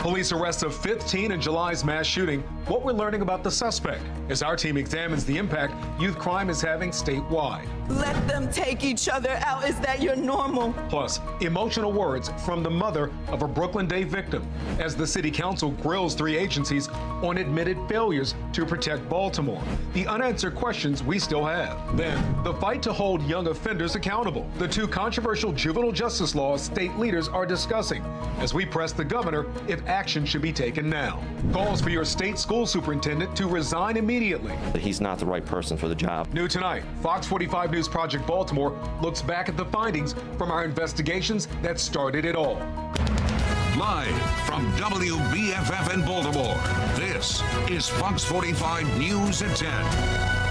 Police arrest of 15 in July's mass shooting. What we're learning about the suspect as our team examines the impact youth crime is having statewide. Let them take each other out. Is that your normal? Plus, emotional words from the mother of a Brooklyn Day victim as the city council grills 3 agencies on admitted failures to protect Baltimore. The unanswered questions we still have. Then, the fight to hold young offenders accountable. The 2 controversial juvenile justice laws state leaders are discussing as we press the governor if action should be taken now. Calls for your state school superintendent to resign immediately. He's not the right person for the job. New tonight, Fox 45 News Project Baltimore looks back at the findings from our investigations that started it all. Live from WBFF in Baltimore, this is Fox 45 News at 10.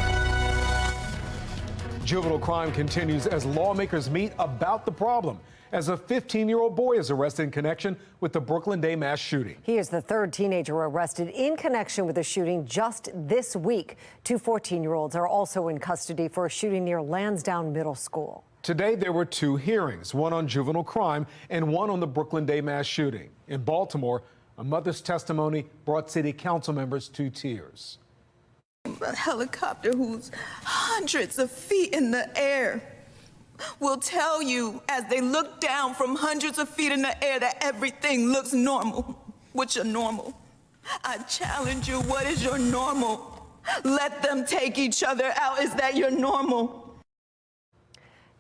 Juvenile crime continues as lawmakers meet about the problem as a 15-year-old boy is arrested in connection with the Brooklyn Day mass shooting. He is the 3rd teenager arrested in connection with the shooting just this week. 2 14-year-olds are also in custody for a shooting near Lansdowne Middle School. Today, there were 2 hearings, one on juvenile crime and one on the Brooklyn Day mass shooting. In Baltimore, a mother's testimony brought city council members to tears. A helicopter who's hundreds of feet in the air will tell you as they look down from hundreds of feet in the air that everything looks normal. What's your normal? I challenge you, what is your normal? Let them take each other out. Is that your normal?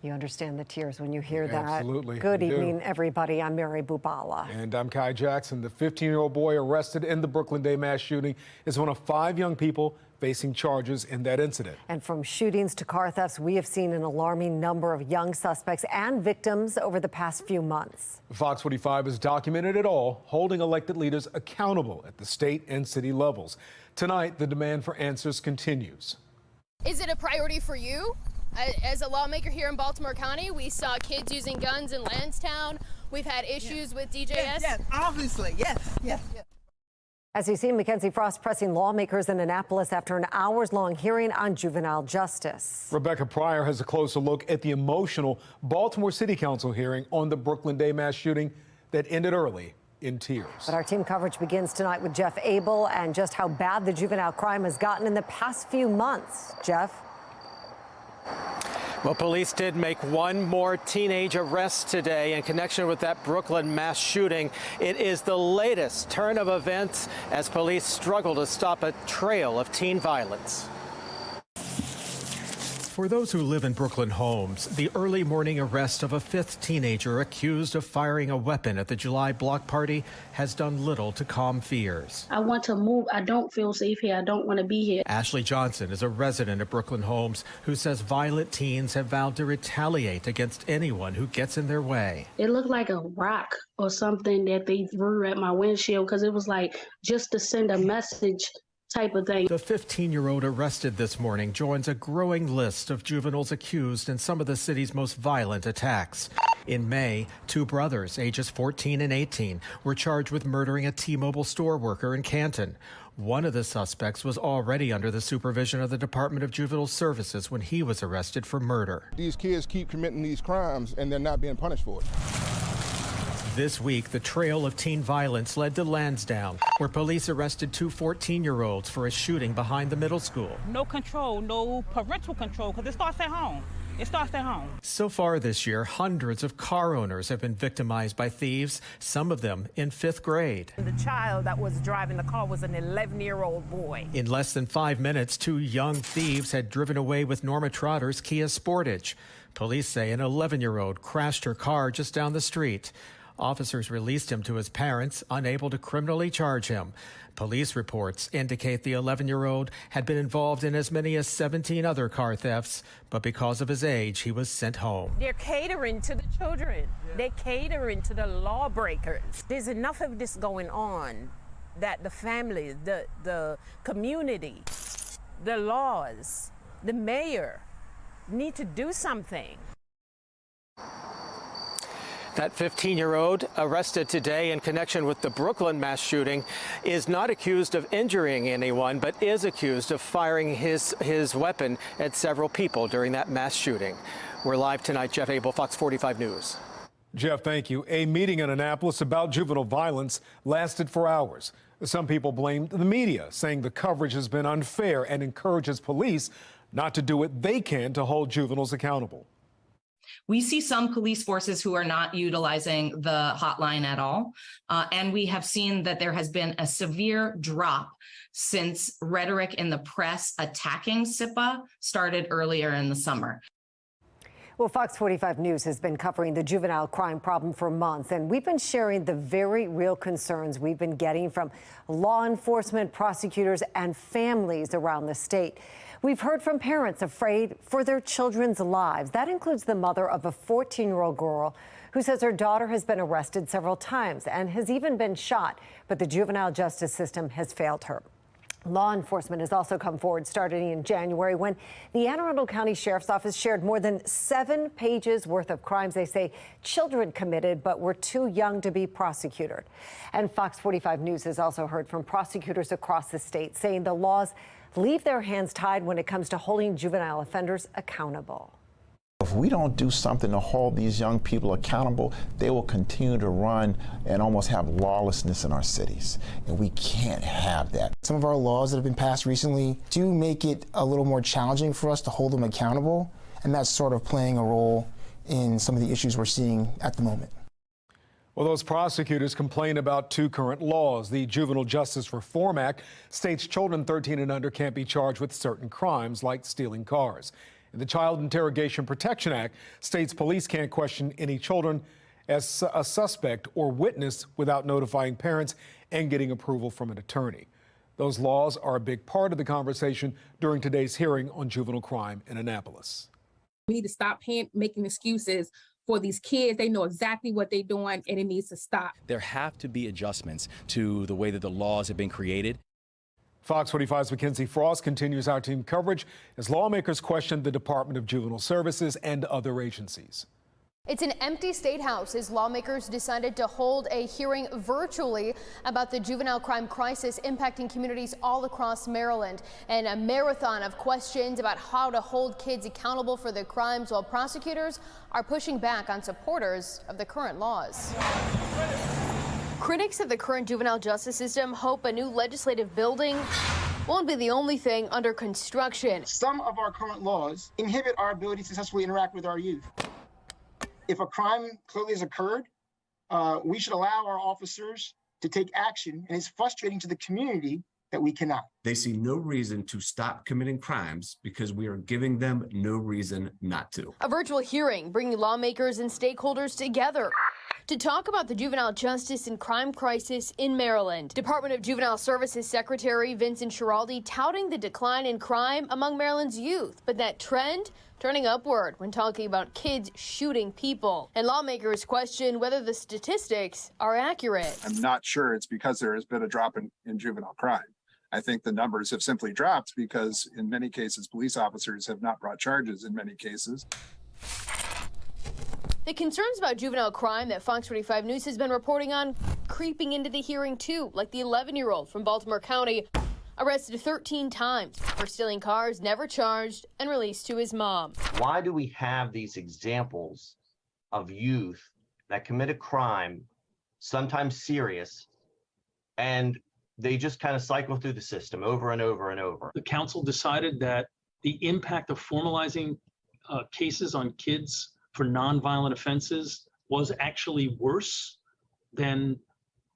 You understand the tears when you hear that. Absolutely. Good evening, everybody. I'm Mary Bubala. And I'm Kai Jackson. The 15-year-old boy arrested in the Brooklyn Day mass shooting is one of 5 young people facing charges in that incident. And from shootings to car thefts, we have seen an alarming number of young suspects and victims over the past few months. Fox 45 has documented it all, holding elected leaders accountable at the state and city levels. Tonight, the demand for answers continues. Is it a priority for you? As a lawmaker here in Baltimore County, we saw kids using guns in Lansdowne. We've had issues with DJS. Yes, obviously, yes. As you see, Mackenzie Frost pressing lawmakers in Annapolis after an hours-long hearing on juvenile justice. Rebecca Pryor has a closer look at the emotional Baltimore City Council hearing on the Brooklyn Day mass shooting that ended early in tears. But our team coverage begins tonight with Jeff Abel and just how bad the juvenile crime has gotten in the past few months. Jeff? Well, police did make one more teenage arrest today in connection with that Brooklyn mass shooting. It is the latest turn of events as police struggle to stop a trail of teen violence. For those who live in Brooklyn homes, the early morning arrest of a 5th teenager accused of firing a weapon at the July block party has done little to calm fears. I want to move. I don't feel safe here. I don't want to be here. Ashley Johnson is a resident of Brooklyn homes who says violent teens have vowed to retaliate against anyone who gets in their way. It looked like a rock or something that they threw at my windshield because it was like just to send a message type of thing. The 15-year-old arrested this morning joins a growing list of juveniles accused in some of the city's most violent attacks. In May, 2 brothers, ages 14 and 18, were charged with murdering a T-Mobile store worker in Canton. One of the suspects was already under the supervision of the Department of Juvenile Services when he was arrested for murder. These kids keep committing these crimes and they're not being punished for it. This week, the trail of teen violence led to Lansdowne, where police arrested 2 14-year-olds for a shooting behind the middle school. No control, no parental control, because it starts at home. It starts at home. So far this year, hundreds of car owners have been victimized by thieves, some of them in 5th grade. The child that was driving the car was an 11-year-old boy. In less than 5 minutes, 2 young thieves had driven away with Norma Trotter's Kia Sportage. Police say an 11-year-old crashed her car just down the street. Officers released him to his parents, unable to criminally charge him. Police reports indicate the 11-year-old had been involved in as many as 17 other car thefts, but because of his age, he was sent home. They're catering to the children. They're catering to the lawbreakers. There's enough of this going on that the family, the community, the laws, the mayor need to do something. That 15-year-old arrested today in connection with the Brooklyn mass shooting is not accused of injuring anyone, but is accused of firing his weapon at several people during that mass shooting. We're live tonight. Jeff Abel, Fox 45 News. Jeff, thank you. A meeting in Annapolis about juvenile violence lasted for hours. Some people blamed the media, saying the coverage has been unfair and encourages police not to do what they can to hold juveniles accountable. We see some police forces who are not utilizing the hotline at all. And we have seen that there has been a severe drop since rhetoric in the press attacking SIPA started earlier in the summer. Well, Fox 45 News has been covering the juvenile crime problem for months, and we've been sharing the very real concerns we've been getting from law enforcement, prosecutors, and families around the state. We've heard from parents afraid for their children's lives. That includes the mother of a 14-year-old girl who says her daughter has been arrested several times and has even been shot, but the juvenile justice system has failed her. Law enforcement has also come forward starting in January when the Anne Arundel County Sheriff's Office shared more than 7 pages worth of crimes they say children committed but were too young to be prosecuted. And Fox 45 News has also heard from prosecutors across the state saying the laws leave their hands tied when it comes to holding juvenile offenders accountable. If we don't do something to hold these young people accountable, they will continue to run and almost have lawlessness in our cities. And we can't have that. Some of our laws that have been passed recently do make it a little more challenging for us to hold them accountable. And that's sort of playing a role in some of the issues we're seeing at the moment. Well, those prosecutors complain about 2 current laws. The Juvenile Justice Reform Act states children 13 and under can't be charged with certain crimes like stealing cars. And the Child Interrogation Protection Act states police can't question any children as a suspect or witness without notifying parents and getting approval from an attorney. Those laws are a big part of the conversation during today's hearing on juvenile crime in Annapolis. We need to stop making excuses for these kids. They know exactly what they're doing, and it needs to stop. There have to be adjustments to the way that the laws have been created. Fox 45's Mackenzie Frost continues our team coverage as lawmakers question the Department of Juvenile Services and other agencies. It's an empty state house as lawmakers decided to hold a hearing virtually about the juvenile crime crisis impacting communities all across Maryland, and a marathon of questions about how to hold kids accountable for their crimes while prosecutors are pushing back on supporters of the current laws. Critics of the current juvenile justice system hope a new legislative building won't be the only thing under construction. Some of our current laws inhibit our ability to successfully interact with our youth. If a crime clearly has occurred, we should allow our officers to take action, and it's frustrating to the community that we cannot. They see no reason to stop committing crimes because we are giving them no reason not to. A virtual hearing bringing lawmakers and stakeholders together to talk about the juvenile justice and crime crisis in Maryland. Department of Juvenile Services Secretary Vincent Schiraldi touting the decline in crime among Maryland's youth, but that trend turning upward when talking about kids shooting people. And lawmakers question whether the statistics are accurate. I'm not sure it's because there has been a drop in juvenile crime. I think the numbers have simply dropped because in many cases, police officers have not brought charges in many cases. The concerns about juvenile crime that Fox 45 News has been reporting on creeping into the hearing too, like the 11-year-old from Baltimore County, arrested 13 times for stealing cars, never charged, and released to his mom. Why do we have these examples of youth that commit a crime, sometimes serious, and they just kind of cycle through the system over and over and over? The council decided that the impact of formalizing cases on kids for nonviolent offenses was actually worse than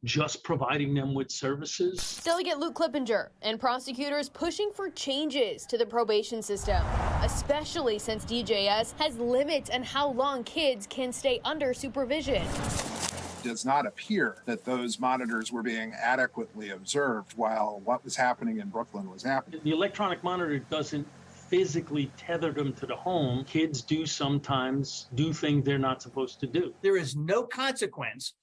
just providing them with services. Delegate Luke Clippinger and prosecutors pushing for changes to the probation system, especially since DJS has limits on how long kids can stay under supervision. It does not appear that those monitors were being adequately observed while what was happening in Brooklyn was happening. The electronic monitor doesn't physically tether them to the home. Kids do sometimes do things they're not supposed to do. There is no consequence,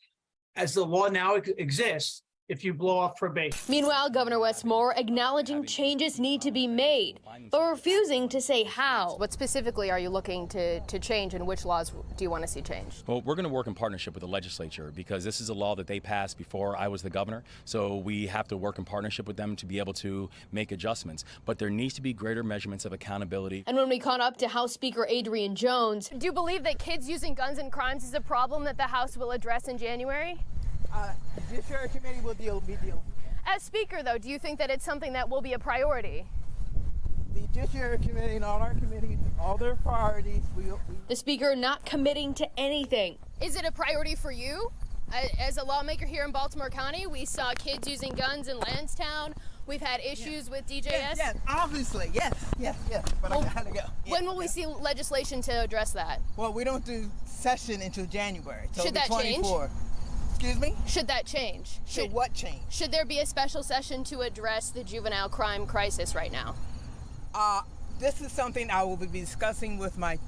as the law now exists, if you blow off probation. Meanwhile, Governor Westmore acknowledging changes need to be made, but refusing to say how. What specifically are you looking to change, and which laws do you want to see changed? Well, we're going to work in partnership with the legislature because this is a law that they passed before I was the governor. So we have to work in partnership with them to be able to make adjustments. But there needs to be greater measurements of accountability. And when we caught up to House Speaker Adrian Jones, do you believe that kids using guns in crimes is a problem that the House will address in January? Judiciary Committee will deal with it. As Speaker, though, do you think that it's something that will be a priority? The Judiciary Committee and all our committees, all their priorities. The Speaker not committing to anything. Is it a priority for you? As a lawmaker here in Baltimore County, we saw kids using guns in Lansdowne. We've had issues with DJS. Yes, obviously, yes. But I gotta go. When will we see legislation to address that? Well, we don't do session until January. Should that change? Excuse me? Should that change? Should what change? Should there be a special session to address the juvenile crime crisis right now? This is something I will be discussing with my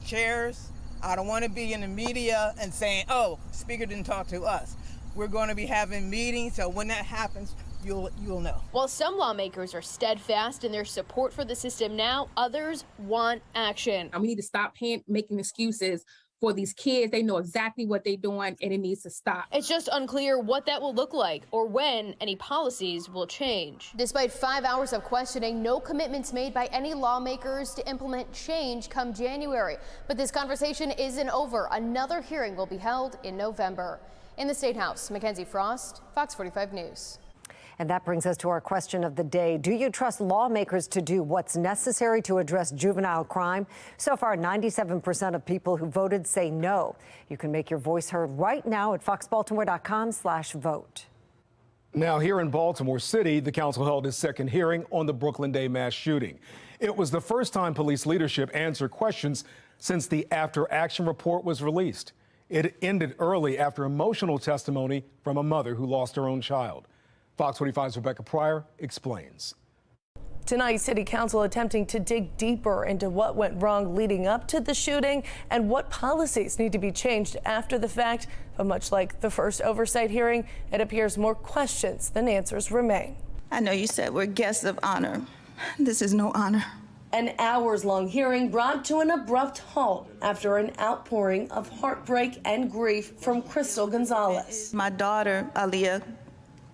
chairs. I don't want to be in the media and saying, oh, Speaker didn't talk to us. We're going to be having meetings, so when that happens, you'll know. While some lawmakers are steadfast in their support for the system now, others want action. We need to stop making excuses for these kids. They know exactly what they're doing, and it needs to stop. It's just unclear what that will look like or when any policies will change. Despite 5 hours of questioning, no commitments made by any lawmakers to implement change come January. But this conversation isn't over. Another hearing will be held in November. In the State House, Mackenzie Frost, Fox 45 News. And that brings us to our question of the day. Do you trust lawmakers to do what's necessary to address juvenile crime? So far, 97% of people who voted say no. You can make your voice heard right now at foxbaltimore.com/vote. Now, here in Baltimore City, the council held its second hearing on the Brooklyn Day mass shooting. It was the first time police leadership answered questions since the after action report was released. It ended early after emotional testimony from a mother who lost her own child. Fox 45's Rebecca Pryor explains. Tonight, City Council attempting to dig deeper into what went wrong leading up to the shooting and what policies need to be changed after the fact. But much like the first oversight hearing, it appears more questions than answers remain. I know you said we're guests of honor. This is no honor. An hours-long hearing brought to an abrupt halt after an outpouring of heartbreak and grief from Crystal Gonzalez. My daughter, Aaliyah,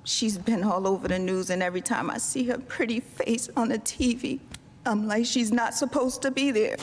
she's been all over the news, and every time I see her pretty face on the TV, I'm like, she's not supposed to be there.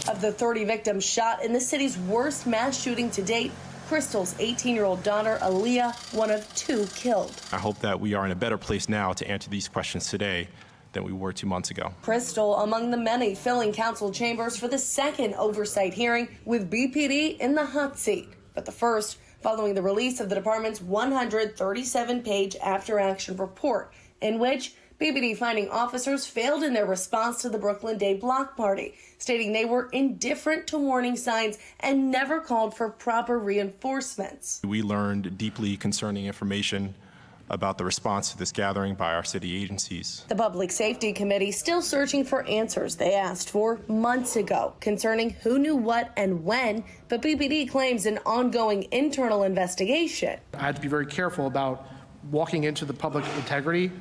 Of the 30 victims shot in the city's worst mass shooting to date, Crystal's 18-year-old daughter, Aaliyah, one of 2 killed. I hope that we are in a better place now to answer these questions today than we were 2 months ago. Crystal among the many filling council chambers for the second oversight hearing with BPD in the hot seat. But the first following the release of the department's 137-page after-action report, in which BPD finding officers failed in their response to the Brooklyn Day block party, stating they were indifferent to warning signs and never called for proper reinforcements. We learned deeply concerning information about the response to this gathering by our city agencies. The Public Safety Committee still searching for answers they asked for months ago concerning who knew what and when, but BPD claims an ongoing internal investigation. I had to be very careful about walking into the public integrity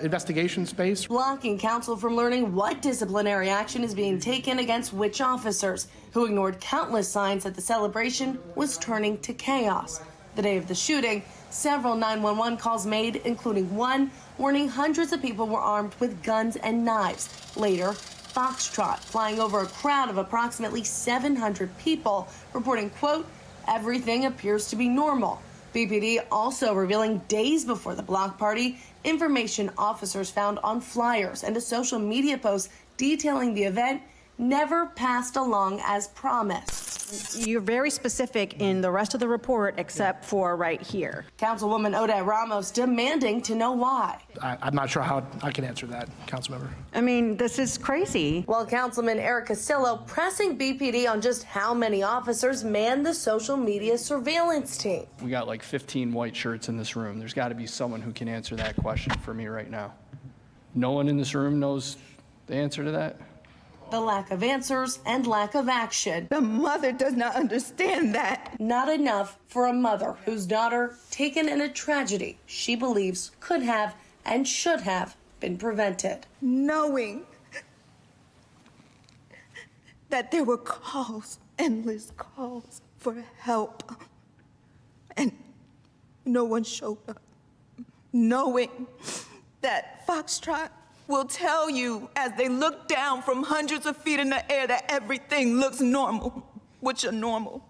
investigation space. Blocking council from learning what disciplinary action is being taken against which officers, who ignored countless signs that the celebration was turning to chaos. The day of the shooting, several 911 calls made, including one warning hundreds of people were armed with guns and knives. Later, Foxtrot flying over a crowd of approximately 700 people, reporting, quote, everything appears to be normal. BPD also revealing days before the block party, information officers found on flyers and a social media post detailing the event never passed along as promised. You're very specific in the rest of the report except for right here. Councilwoman Odette Ramos demanding to know why. I'm not sure how I can answer that, Councilmember. I mean, this is crazy. While Councilman Eric Castillo pressing BPD on just how many officers man the social media surveillance team. We got like 15 white shirts in this room. There's got to be someone who can answer that question for me right now. No one in this room knows the answer to that? The lack of answers and lack of action. The mother does not understand that. Not enough for a mother whose daughter, taken in a tragedy she believes could have and should have been prevented. Knowing that there were calls, endless calls for help, and no one showed up. Knowing that Foxtrot will tell you as they look down from hundreds of feet in the air that everything looks normal. What's your normal?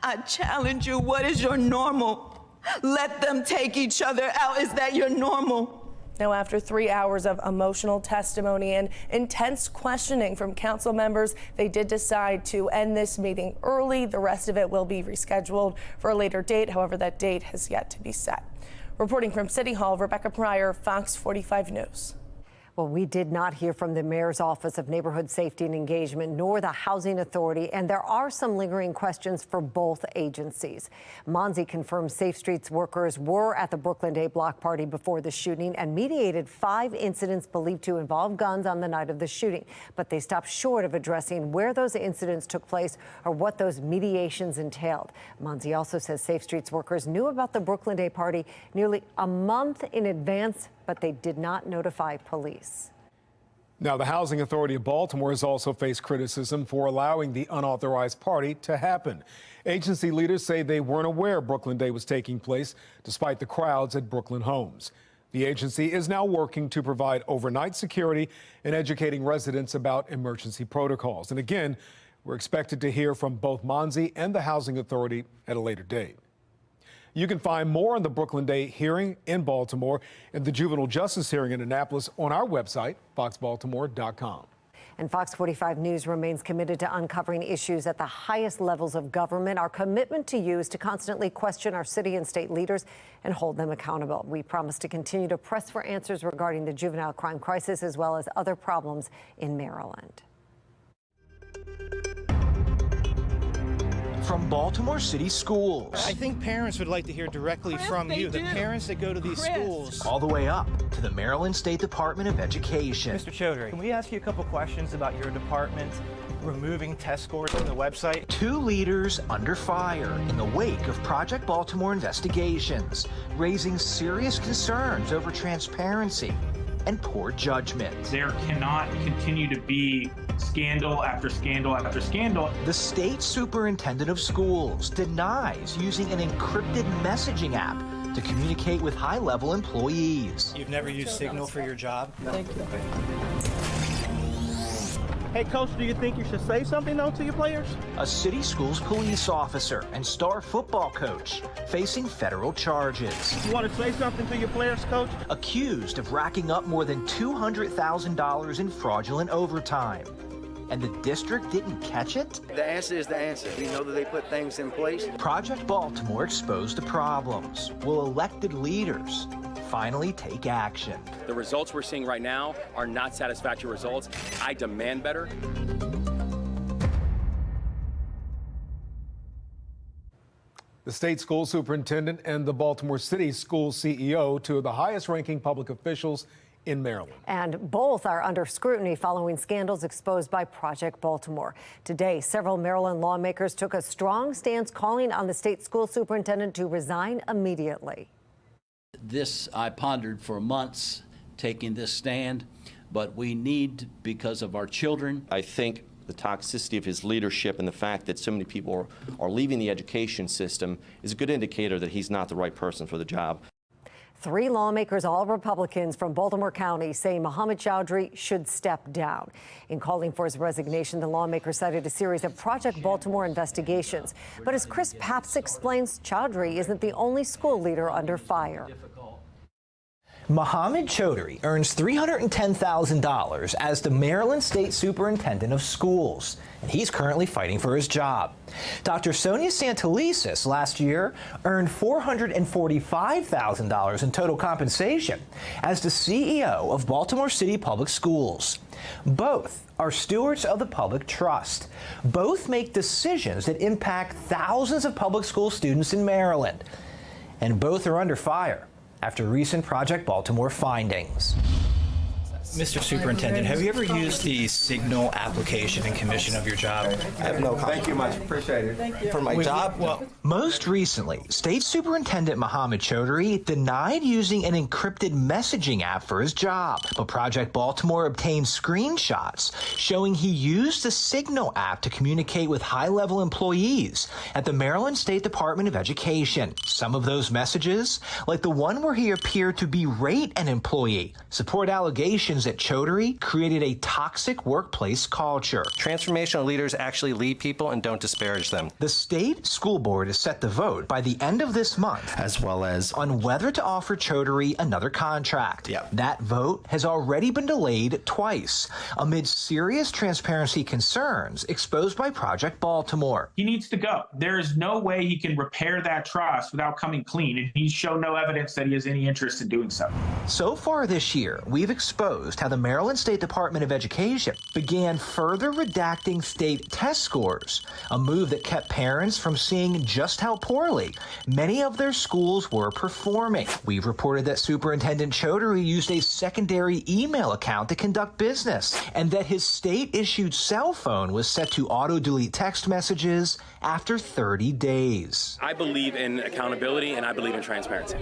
I challenge you, what is your normal? Let them take each other out. Is that your normal? Now, after 3 hours of emotional testimony and intense questioning from council members, they did decide to end this meeting early. The rest of it will be rescheduled for a later date. However, that date has yet to be set. Reporting from City Hall, Rebecca Pryor, Fox 45 News. Well, we did not hear from the Mayor's Office of Neighborhood Safety and Engagement nor the Housing Authority, and there are some lingering questions for both agencies. Monzi confirms Safe Streets workers were at the Brooklyn Day block party before the shooting and mediated 5 incidents believed to involve guns on the night of the shooting. But they stopped short of addressing where those incidents took place or what those mediations entailed. Monzi also says Safe Streets workers knew about the Brooklyn Day party nearly a month in advance, but they did not notify police. Now, the Housing Authority of Baltimore has also faced criticism for allowing the unauthorized party to happen. Agency leaders say they weren't aware Brooklyn Day was taking place, despite the crowds at Brooklyn homes. The agency is now working to provide overnight security and educating residents about emergency protocols. And again, we're expected to hear from both Monzi and the Housing Authority at a later date. You can find more on the Brooklyn Day hearing in Baltimore and the juvenile justice hearing in Annapolis on our website, foxbaltimore.com. And Fox 45 News remains committed to uncovering issues at the highest levels of government. Our commitment to you is to constantly question our city and state leaders and hold them accountable. We promise to continue to press for answers regarding the juvenile crime crisis as well as other problems in Maryland. From Baltimore City Schools. I think parents would like to hear directly from you, the parents that go to these schools. All the way up to the Maryland State Department of Education. Mr. Chaudhary, can we ask you a couple questions about your department removing test scores from the website? 2 leaders under fire in the wake of Project Baltimore investigations, raising serious concerns over transparency and poor judgment. There cannot continue to be scandal after scandal after scandal. The state superintendent of schools denies using an encrypted messaging app to communicate with high-level employees. You've never used Signal for your job? Thank you. Hey, Coach, do you think you should say something, though, to your players? A city schools police officer and star football coach facing federal charges. You want to say something to your players, Coach? Accused of racking up more than $200,000 in fraudulent overtime. And the district didn't catch it? The answer is the answer. We know that they put things in place. Project Baltimore exposed the problems. Will elected leaders finally take action? The results we're seeing right now are not satisfactory results. I demand better. The state school superintendent and the Baltimore City school CEO, 2 of the highest-ranking public officials in Maryland. And both are under scrutiny following scandals exposed by Project Baltimore. Today, several Maryland lawmakers took a strong stance calling on the state school superintendent to resign immediately. This I pondered for months, taking this stand, but we need, because of our children. I think the toxicity of his leadership and the fact that so many people are leaving the education system is a good indicator that he's not the right person for the job. 3 lawmakers, all Republicans from Baltimore County, say Mohammed Chowdhury should step down. In calling for his resignation, the lawmaker cited a series of Project Baltimore investigations. But as Chris Papps explains, Chowdhury isn't the only school leader under fire. Mohammed Chowdhury earns $310,000 as the Maryland State Superintendent of Schools, and he's currently fighting for his job. Dr. Sonia Santelises last year earned $445,000 in total compensation as the CEO of Baltimore City Public Schools. Both are stewards of the public trust. Both make decisions that impact thousands of public school students in Maryland, and both are under fire after recent Project Baltimore findings. Mr. Superintendent, have you ever used the Signal application and commission of your job? I have no comment. Thank you much. Appreciate it. Thank you. For my job? Well, most recently, State Superintendent Mohammed Chaudhry denied using an encrypted messaging app for his job. But Project Baltimore obtained screenshots showing he used the Signal app to communicate with high-level employees at the Maryland State Department of Education. Some of those messages, like the one where he appeared to berate an employee, support allegations that Chaudhry created a toxic workplace culture. Transformational leaders actually lead people and don't disparage them. The state school board is set to vote by the end of this month, as well as on whether to offer Chaudhry another contract. That vote has already been delayed twice amid serious transparency concerns exposed by Project Baltimore. He needs to go. There is no way he can repair that trust without coming clean, and he's shown no evidence that he has any interest in doing so. So far this year, we've exposed how the Maryland State Department of Education began further redacting state test scores, a move that kept parents from seeing just how poorly many of their schools were performing. We've reported that Superintendent Chaudhry used a secondary email account to conduct business, and that his state-issued cell phone was set to auto-delete text messages after 30 days. I believe in accountability and I believe in transparency.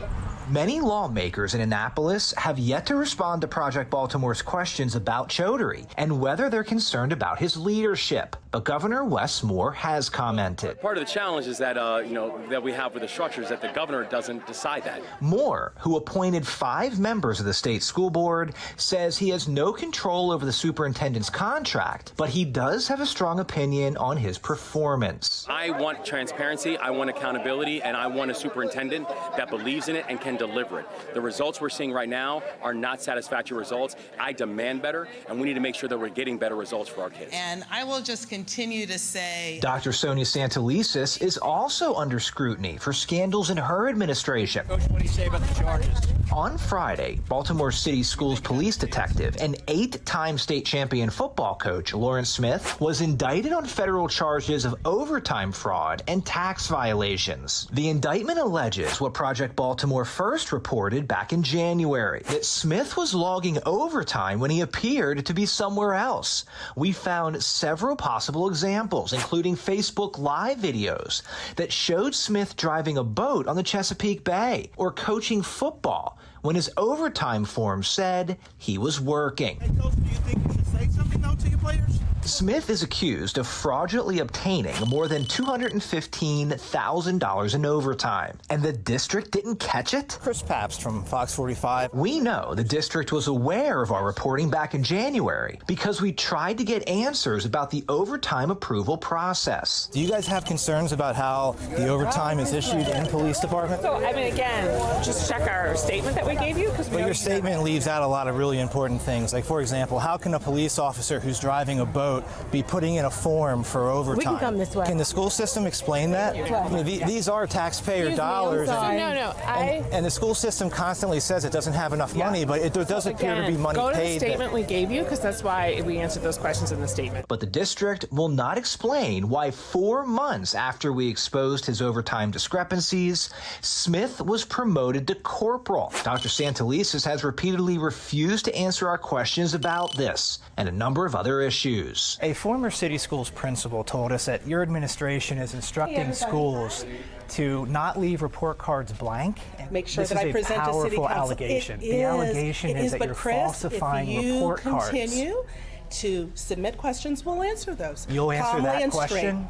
Many lawmakers in Annapolis have yet to respond to Project Baltimore's questions about Chaudhry and whether they're concerned about his leadership. But Governor Wes Moore has commented. Part of the challenge is that, that we have with the structures that the governor doesn't decide that. Moore, who appointed 5 members of the state school board, says he has no control over the superintendent's contract, but he does have a strong opinion on his performance. I want transparency, I want accountability, and I want a superintendent that believes in it and can deliver it. The results we're seeing right now are not satisfactory results. I demand better, and we need to make sure that we're getting better results for our kids. And I will just continue to say... Dr. Sonia Santelises is also under scrutiny for scandals in her administration. Coach, what do you say about the charges? On Friday, Baltimore City Schools police detective and 8-time state champion football coach Lawrence Smith was indicted on federal charges of overtime fraud and tax violations. The indictment alleges what Project Baltimore first reported back in January, that Smith was logging overtime when he appeared to be somewhere else. We found several possible examples, including Facebook Live videos that showed Smith driving a boat on the Chesapeake Bay or coaching football when his overtime form said he was working. Hey, Coach, do you think you should say something, though, to your players? Smith is accused of fraudulently obtaining more than $215,000 in overtime, and the district didn't catch it? Chris Pabst from FOX45. We know the district was aware of our reporting back in January because we tried to get answers about the overtime approval process. Do you guys have concerns about how the overtime is issued in police department? So, I mean, again, just check our statement that we gave you. But your statement leaves out a lot of really important things. Like, for example, how can a police officer who's driving a boat be putting in a form for overtime? We can come this way. Can the school system explain that? I mean, these are taxpayer dollars. And the school system constantly says it doesn't have enough money, but it does appear to be money paid. Go to the statement we gave you, because that's why we answered those questions in the statement. But the district will not explain why 4 months after we exposed his overtime discrepancies, Smith was promoted to corporal. Dr. Santelises has repeatedly refused to answer our questions about this and a number of other issues. A former city schools principal told us that your administration is instructing schools to not leave report cards blank. Make sure that I present to City Council. Allegation. The allegation is that you're falsifying report cards. If you continue to submit questions, we'll answer those. You'll answer that question?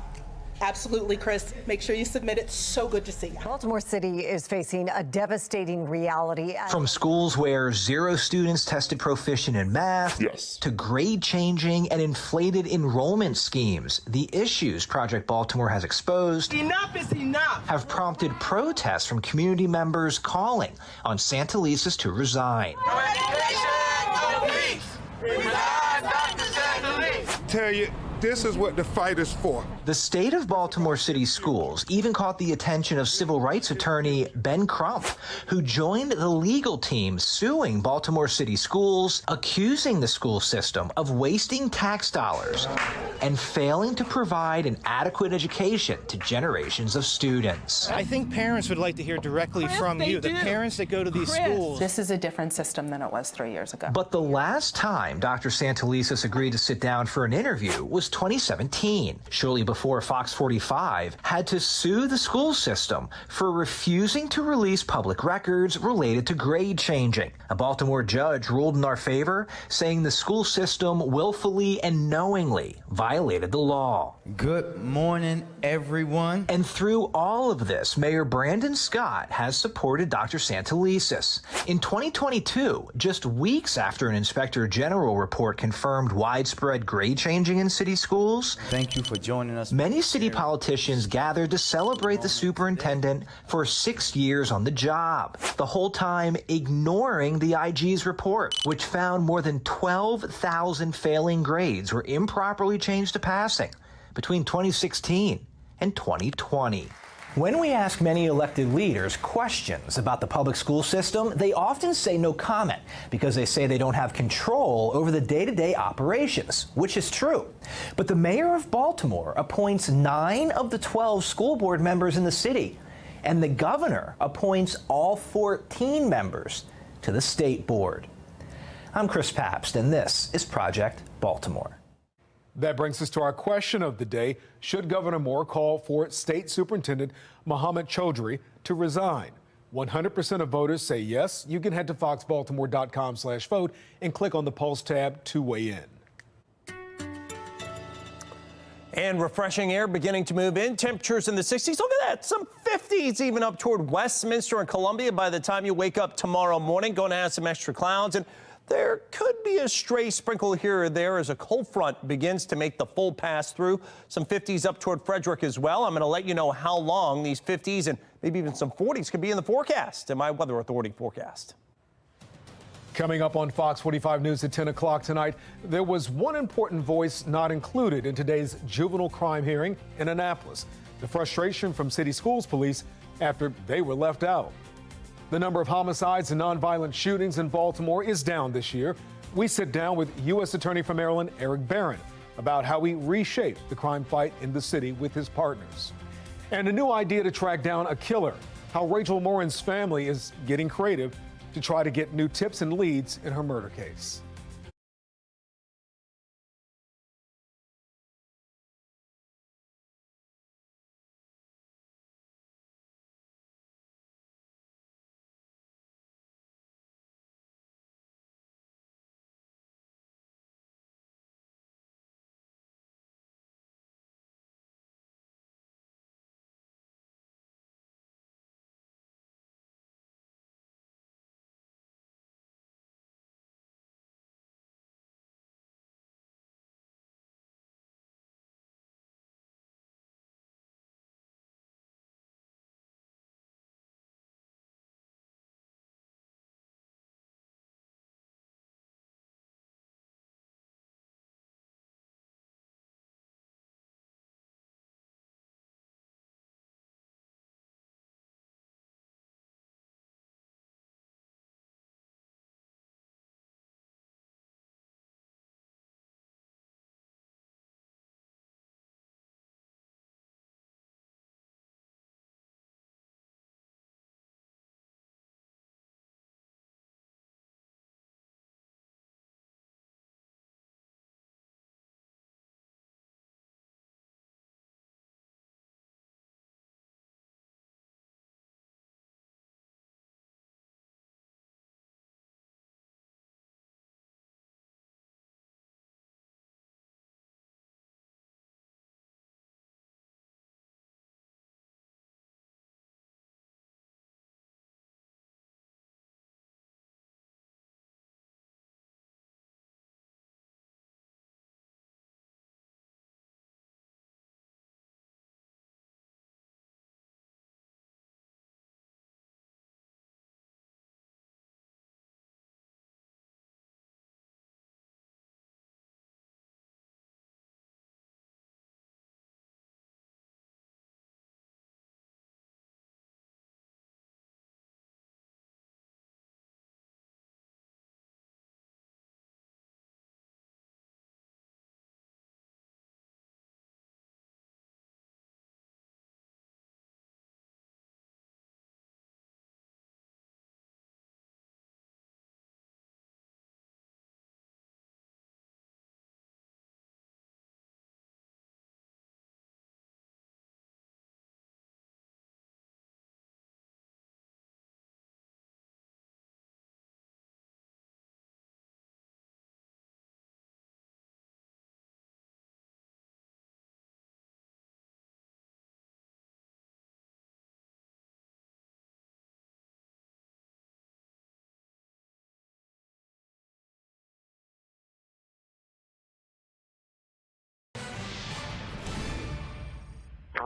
Absolutely, Chris. Make sure you submit it. So good to see you. Baltimore City is facing a devastating reality. From schools where 0 students tested proficient in math, to grade changing and inflated enrollment schemes, the issues Project Baltimore has exposed Enough is enough. have prompted protests from community members calling on Santelises to resign. Tell you, This is what the fight is for. The state of Baltimore City Schools even caught the attention of civil rights attorney Ben Crump, who joined the legal team suing Baltimore City Schools, accusing the school system of wasting tax dollars and failing to provide an adequate education to generations of students. I think parents would like to hear directly from you, the parents that go to these schools. This is a different system than it was 3 years ago. But the last time Dr. Santelises agreed to sit down for an interview was 2017, shortly before FOX45 had to sue the school system for refusing to release public records related to grade changing. A Baltimore judge ruled in our favor, saying the school system willfully and knowingly violated the law. Good morning, everyone. And through all of this, Mayor Brandon Scott has supported Dr. Santelises. In 2022, just weeks after an Inspector General report confirmed widespread grade changing in city schools, thank you for joining us. Many city politicians gathered to celebrate the superintendent for 6 years on the job, the whole time ignoring the IG's report, which found more than 12,000 failing grades were improperly changed to passing between 2016 and 2020. When we ask many elected leaders questions about the public school system, they often say no comment because they say they don't have control over the day-to-day operations, which is true. But the mayor of Baltimore appoints 9 of the 12 school board members in the city, and the governor appoints all 14 members to the state board. I'm Chris Pabst, and this is Project Baltimore. That brings us to our question of the day. Should Governor Moore call for State Superintendent Mohammed Chaudhry to resign? 100% of voters say yes. You can head to foxbaltimore.com/vote and click on the Pulse tab to weigh in. And refreshing air beginning to move in. Temperatures in the 60s. Look at that. Some 50s even up toward Westminster and Columbia by the time you wake up tomorrow morning. Going to have some extra clouds. And there could be a stray sprinkle here or there as a cold front begins to make the full pass through. Some 50s up toward Frederick as well. I'm going to let you know how long these 50s and maybe even some 40s could be in the forecast in my Weather Authority forecast. Coming up on Fox 45 News at 10 o'clock tonight, there was one important voice not included in today's juvenile crime hearing in Annapolis. The frustration from city schools police after they were left out. The number of homicides and nonviolent shootings in Baltimore is down this year. We sit down with U.S. Attorney from Maryland, Eric Barron, about how he reshaped the crime fight in the city with his partners. And a new idea to track down a killer, how Rachel Morin's family is getting creative to try to get new tips and leads in her murder case.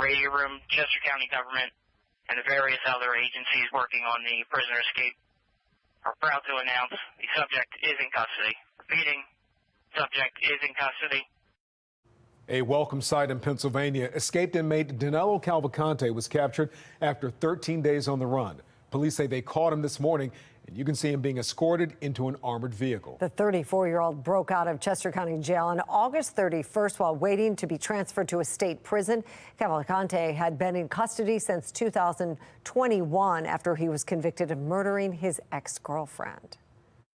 radio room, Chester County government, and the various other agencies working on the prisoner escape are proud to announce the subject is in custody. Repeating, subject is in custody. A welcome sight in Pennsylvania. Escaped inmate Danilo Cavalcante was captured after 13 days on the run. Police say they caught him this morning, and you can see him being escorted into an armored vehicle. The 34-year-old broke out of Chester County Jail on August 31st while waiting to be transferred to a state prison. Cavalcante had been in custody since 2021 after he was convicted of murdering his ex-girlfriend.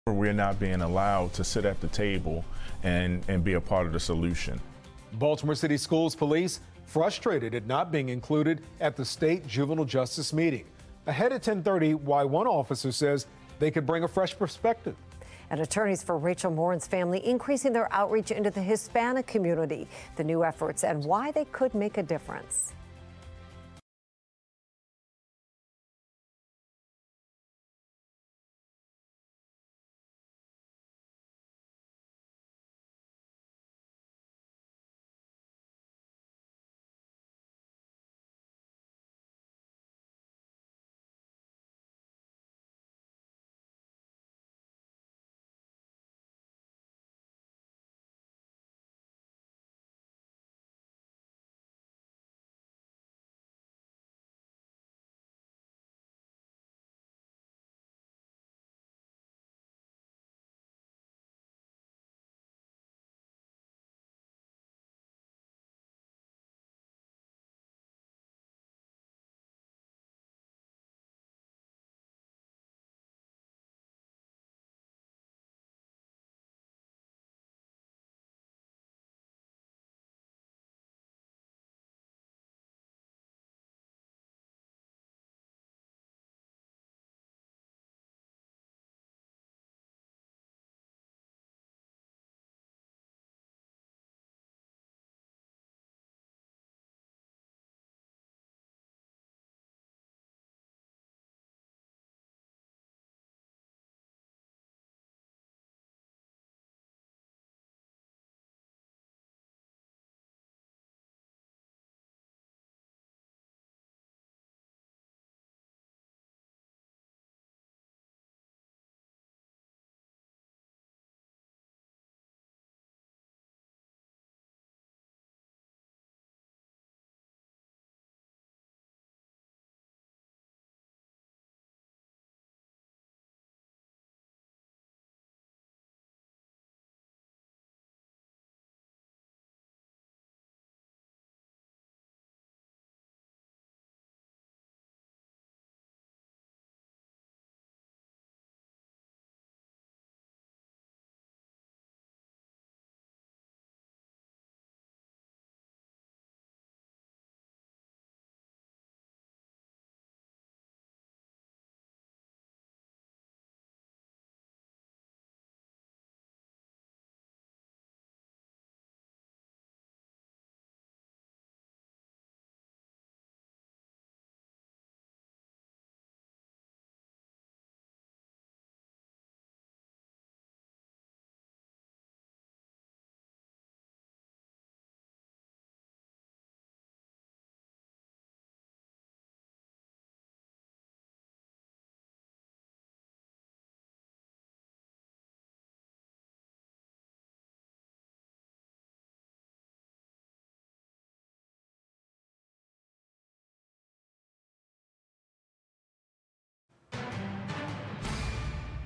We're not being allowed to sit at the table and be a part of the solution. Baltimore City Schools police frustrated at not being included at the state juvenile justice meeting. Ahead at 10:30, why one officer says they could bring a fresh perspective. And attorneys for Rachel Morin's family increasing their outreach into the Hispanic community, the new efforts and why they could make a difference.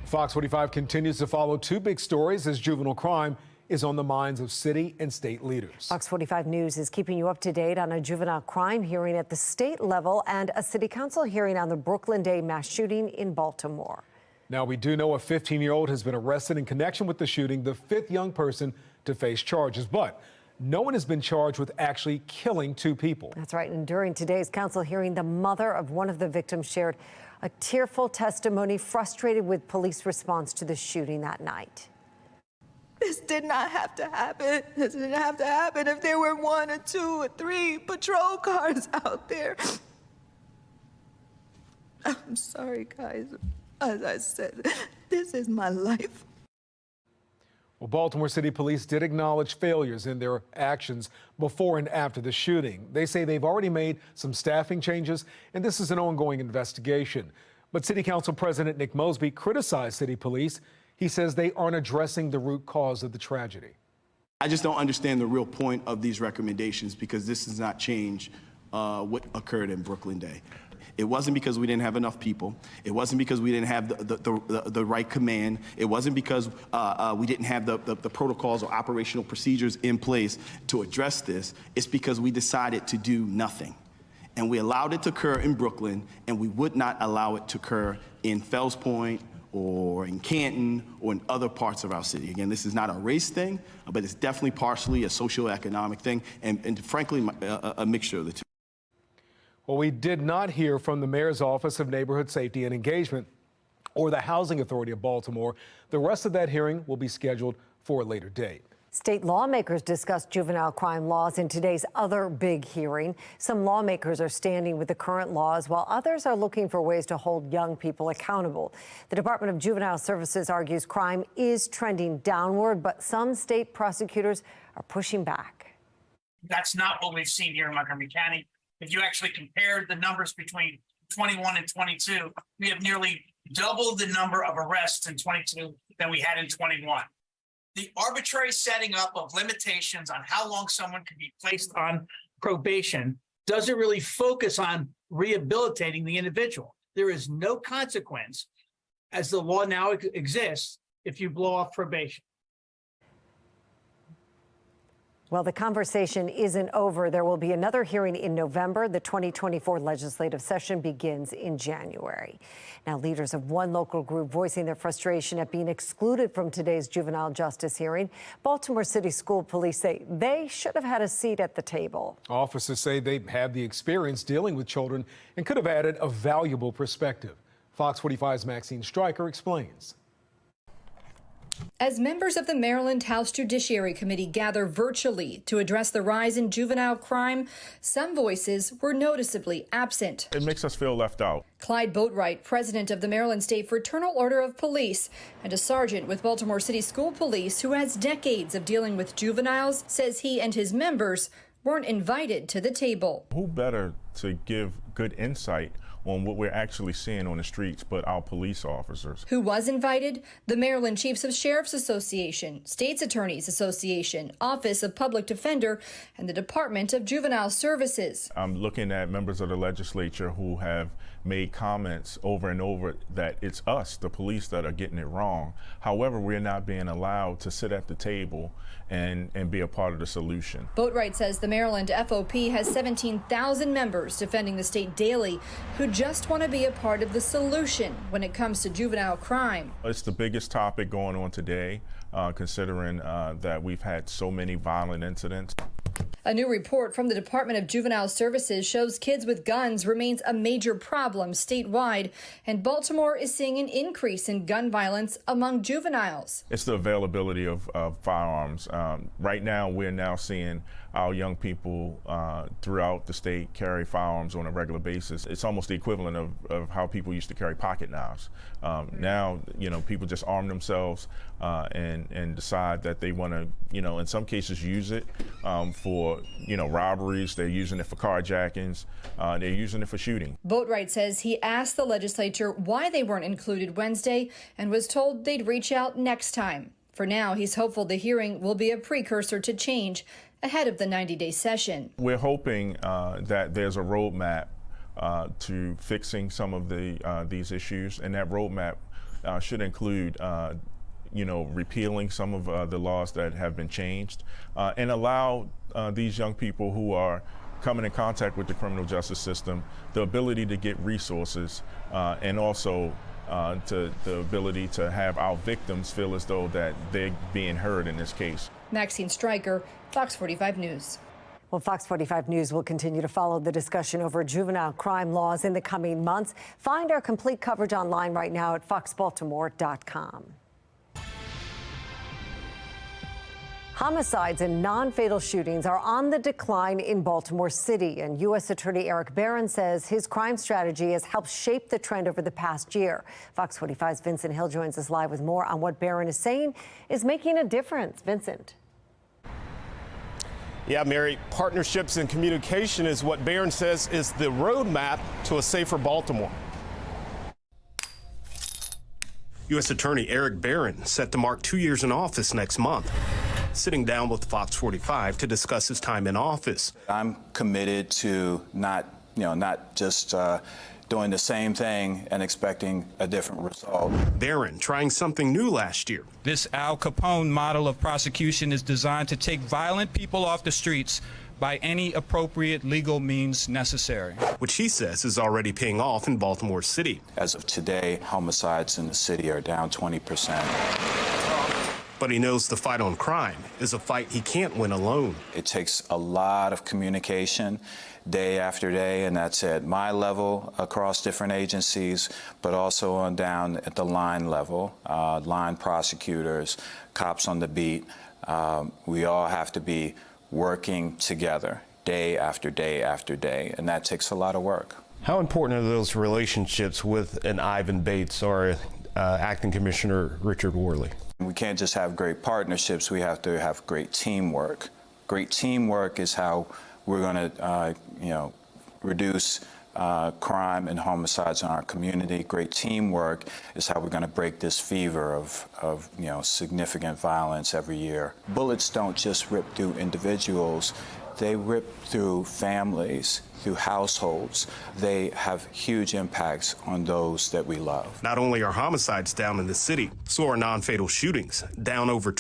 Fox 45 continues to follow two big stories as juvenile crime is on the minds of city and state leaders. Fox 45 News is keeping you up to date on a juvenile crime hearing at the state level and a city council hearing on the Brooklyn Day mass shooting in Baltimore. Now, we do know a 15-year-old has been arrested in connection with the shooting, the fifth young person to face charges, but no one has been charged with actually killing two people. That's right. And during today's council hearing, the mother of one of the victims shared a tearful testimony, frustrated with police response to the shooting that night. This did not have to happen. This didn't have to happen if there were 1 or 2 or 3 patrol cars out there. I'm sorry, guys. As I said, this is my life. Well, Baltimore City Police did acknowledge failures in their actions before and after the shooting. They say they've already made some staffing changes, and this is an ongoing investigation. But City Council President Nick Mosby criticized City Police. He says they aren't addressing the root cause of the tragedy. I just don't understand the real point of these recommendations, because this does not change what occurred in Brooklyn Day. It wasn't because we didn't have enough people. It wasn't because we didn't have the right command. It wasn't because we didn't have the protocols or operational procedures in place to address this. It's because we decided to do nothing. And we allowed it to occur in Brooklyn, and we would not allow it to occur in Fells Point or in Canton or in other parts of our city. Again, this is not a race thing, but it's definitely partially a socioeconomic thing, and frankly, a mixture of the two. Well, we did not hear from the Mayor's Office of Neighborhood Safety and Engagement or the Housing Authority of Baltimore. The rest of that hearing will be scheduled for a later date. State lawmakers discussed juvenile crime laws in today's other big hearing. Some lawmakers are standing with the current laws, while others are looking for ways to hold young people accountable. The Department of Juvenile Services argues crime is trending downward, but some state prosecutors are pushing back. That's not what we've seen here in Montgomery County. If you actually compare the numbers between 21 and 22, we have nearly doubled the number of arrests in 22 than we had in 21. The arbitrary setting up of limitations on how long someone can be placed on probation doesn't really focus on rehabilitating the individual. There is no consequence, as the law now exists, if you blow off probation. Well, the conversation isn't over. There will be another hearing in November. The 2024 legislative session begins in January. Now, leaders of one local group voicing their frustration at being excluded from today's juvenile justice hearing. Baltimore City School Police say they should have had a seat at the table. Officers say they have the experience dealing with children and could have added a valuable perspective. Fox 45's Maxine Stryker explains. As members of the Maryland House Judiciary Committee gather virtually to address the rise in juvenile crime, some voices were noticeably absent. It makes us feel left out. Clyde Boatwright, president of the Maryland State Fraternal Order of Police and a sergeant with Baltimore City School Police who has decades of dealing with juveniles, says he and his members weren't invited to the table. Who better to give good insight on what we're actually seeing on the streets but our police officers? Who was invited? The Maryland Chiefs of Sheriffs Association, States Attorneys Association, Office of Public Defender, and the Department of Juvenile Services. I'm looking at members of the legislature who have made comments over and over that it's us, the police, that are getting it wrong. However, we're not being allowed to sit at the table and be a part of the solution. Boatwright says the Maryland FOP has 17,000 members defending the state daily who just want to be a part of the solution when it comes to juvenile crime. It's the biggest topic going on today, considering that we've had so many violent incidents. A new report from the Department of Juvenile Services shows kids with guns remains a major problem statewide, and Baltimore is seeing an increase in gun violence among juveniles. It's the availability of firearms. Right now, we're now seeing our young people throughout the state carry firearms on a regular basis. It's almost the equivalent of how people used to carry pocket knives. Now, people just arm themselves and decide that they want to, in some cases use it for, robberies. They're using it for carjackings. They're using it for shooting. Boatwright says he asked the legislature why they weren't included Wednesday and was told they'd reach out next time. For now, he's hopeful the hearing will be a precursor to change ahead of the 90-day session. We're hoping that there's a roadmap to fixing some of these issues, and that roadmap should include repealing some of the laws that have been changed and allow these young people who are coming in contact with the criminal justice system the ability to get resources and also to the ability to have our victims feel as though that they're being heard in this case. Maxine Stryker, Fox 45 News. Well, Fox 45 News will continue to follow the discussion over juvenile crime laws in the coming months. Find our complete coverage online right now at foxbaltimore.com. Homicides and non-fatal shootings are on the decline in Baltimore City, and U.S. Attorney Eric Barron says his crime strategy has helped shape the trend over the past year. Fox 45's Vincent Hill joins us live with more on what Barron is saying is making a difference. Vincent. Yeah, Mary, partnerships and communication is what Barron says is the roadmap to a safer Baltimore. U.S. Attorney Eric Barron set to mark 2 years in office next month, sitting down with Fox 45 to discuss his time in office. I'm committed to not just doing the same thing and expecting a different result. Barron trying something new last year. This Al Capone model of prosecution is designed to take violent people off the streets by any appropriate legal means necessary. Which he says is already paying off in Baltimore City. As of today, homicides in the city are down 20%. But he knows the fight on crime is a fight he can't win alone. It takes a lot of communication day after day, and that's at my level across different agencies, but also on down at the line level, line prosecutors, cops on the beat. We all have to be working together day after day after day, and that takes a lot of work. How important are those relationships with an Ivan Bates or Acting Commissioner Richard Worley? We can't just have great partnerships, we have to have great teamwork. Great teamwork is how we're going to reduce crime and homicides in our community. Great teamwork is how we're going to break this fever of significant violence every year. Bullets don't just rip through individuals, they rip through families, through households. They have huge impacts on those that we love. Not only are homicides down in the city, so are non-fatal shootings, down over